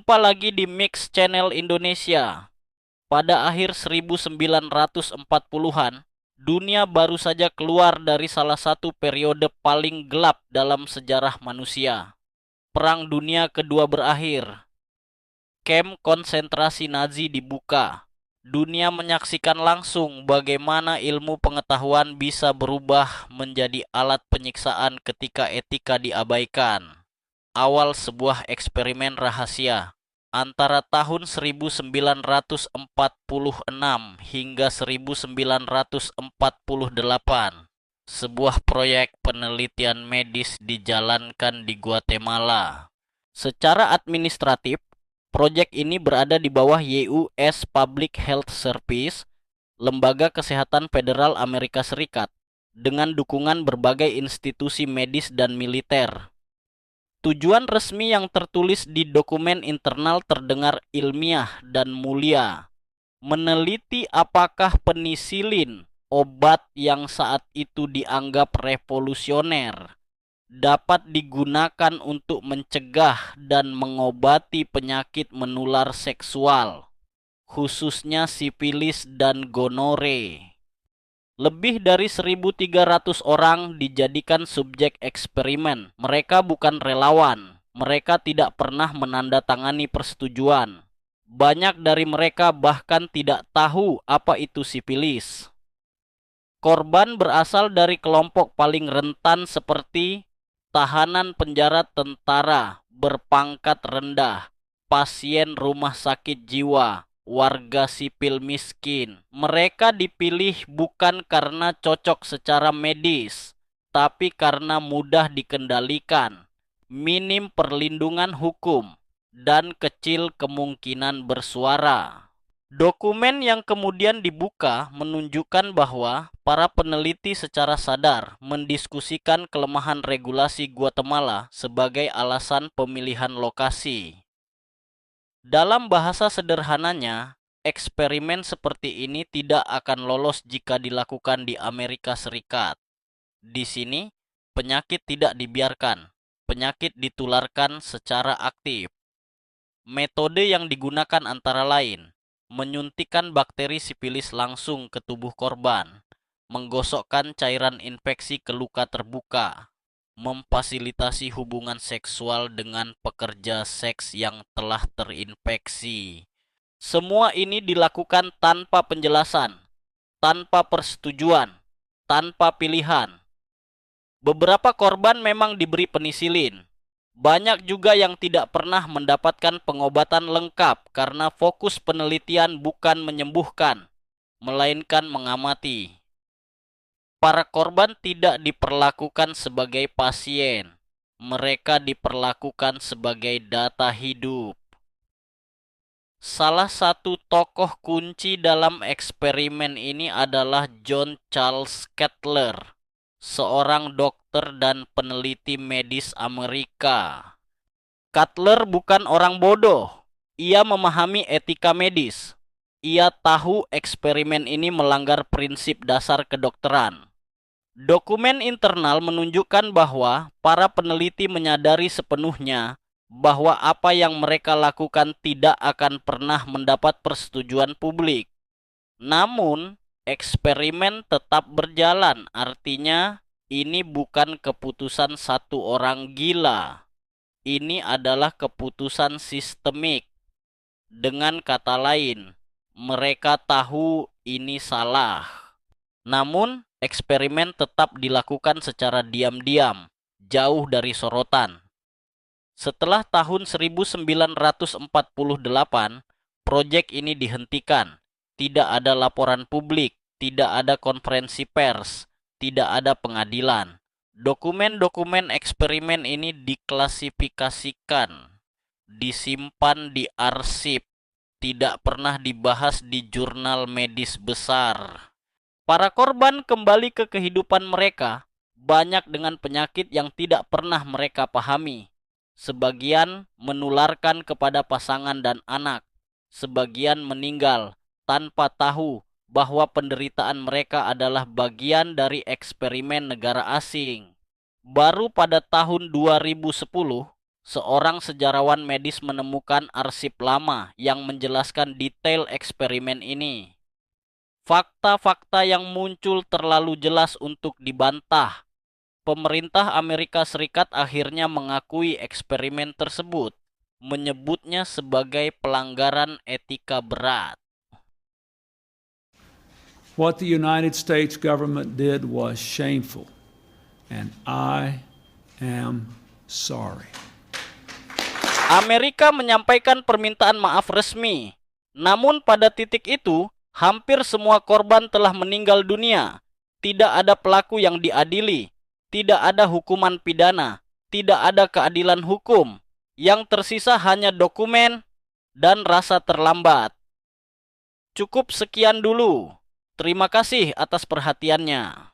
Jumpa lagi di Mix Channel Indonesia. Pada akhir 1940-an, dunia baru saja keluar dari salah satu periode paling gelap dalam sejarah manusia. Perang Dunia Kedua berakhir. Kamp konsentrasi Nazi dibuka. Dunia menyaksikan langsung bagaimana ilmu pengetahuan bisa berubah menjadi alat penyiksaan ketika etika diabaikan. Awal sebuah eksperimen rahasia. Antara tahun 1946 hingga 1948, sebuah proyek penelitian medis dijalankan di Guatemala. Secara administratif, proyek ini berada di bawah US Public Health Service, Lembaga Kesehatan Federal Amerika Serikat, dengan dukungan berbagai institusi medis dan militer. Tujuan resmi yang tertulis di dokumen internal terdengar ilmiah dan mulia. Meneliti apakah penisilin, obat yang saat itu dianggap revolusioner, dapat digunakan untuk mencegah dan mengobati penyakit menular seksual, khususnya sifilis dan gonore. Lebih dari 1.300 orang dijadikan subjek eksperimen. Mereka bukan relawan. Mereka tidak pernah menandatangani persetujuan. Banyak dari mereka bahkan tidak tahu apa itu sifilis. Korban berasal dari kelompok paling rentan seperti tahanan penjara tentara berpangkat rendah, pasien rumah sakit jiwa, warga sipil miskin. Mereka dipilih bukan karena cocok secara medis, tapi karena mudah dikendalikan, minim perlindungan hukum, dan kecil kemungkinan bersuara. Dokumen yang kemudian dibuka menunjukkan bahwa para peneliti secara sadar mendiskusikan kelemahan regulasi Guatemala sebagai alasan pemilihan lokasi. Dalam bahasa sederhananya, eksperimen seperti ini tidak akan lolos jika dilakukan di Amerika Serikat. Di sini, penyakit tidak dibiarkan, penyakit ditularkan secara aktif. Metode yang digunakan antara lain menyuntikkan bakteri sifilis langsung ke tubuh korban, menggosokkan cairan infeksi ke luka terbuka, memfasilitasi hubungan seksual dengan pekerja seks yang telah terinfeksi. Semua ini dilakukan tanpa penjelasan, tanpa persetujuan, tanpa pilihan. Beberapa korban memang diberi penisilin. Banyak juga yang tidak pernah mendapatkan pengobatan lengkap karena fokus penelitian bukan menyembuhkan, melainkan mengamati. Para korban tidak diperlakukan sebagai pasien. Mereka diperlakukan sebagai data hidup. Salah satu tokoh kunci dalam eksperimen ini adalah John Charles Kettler, seorang dokter dan peneliti medis Amerika. Cutler bukan orang bodoh. Ia memahami etika medis. Ia tahu eksperimen ini melanggar prinsip dasar kedokteran. Dokumen internal menunjukkan bahwa para peneliti menyadari sepenuhnya bahwa apa yang mereka lakukan tidak akan pernah mendapat persetujuan publik. Namun, eksperimen tetap berjalan. Artinya, ini bukan keputusan satu orang gila. Ini adalah keputusan sistemik. Dengan kata lain, mereka tahu ini salah. Namun, eksperimen tetap dilakukan secara diam-diam, jauh dari sorotan. Setelah tahun 1948, proyek ini dihentikan. Tidak ada laporan publik, tidak ada konferensi pers, tidak ada pengadilan. Dokumen-dokumen eksperimen ini diklasifikasikan, disimpan di arsip, tidak pernah dibahas di jurnal medis besar. Para korban kembali ke kehidupan mereka, banyak dengan penyakit yang tidak pernah mereka pahami. Sebagian menularkan kepada pasangan dan anak, sebagian meninggal tanpa tahu bahwa penderitaan mereka adalah bagian dari eksperimen negara asing. Baru pada tahun 2010, Seorang sejarawan medis menemukan arsip lama yang menjelaskan detail eksperimen ini. Fakta-fakta yang muncul terlalu jelas untuk dibantah. Pemerintah Amerika Serikat akhirnya mengakui eksperimen tersebut, menyebutnya sebagai pelanggaran etika berat. What the United States government did was shameful, and I am sorry. Amerika menyampaikan permintaan maaf resmi. Namun pada titik itu, hampir semua korban telah meninggal dunia. Tidak ada pelaku yang diadili. Tidak ada hukuman pidana. Tidak ada keadilan hukum. Yang tersisa hanya dokumen dan rasa terlambat. Cukup sekian dulu. Terima kasih atas perhatiannya.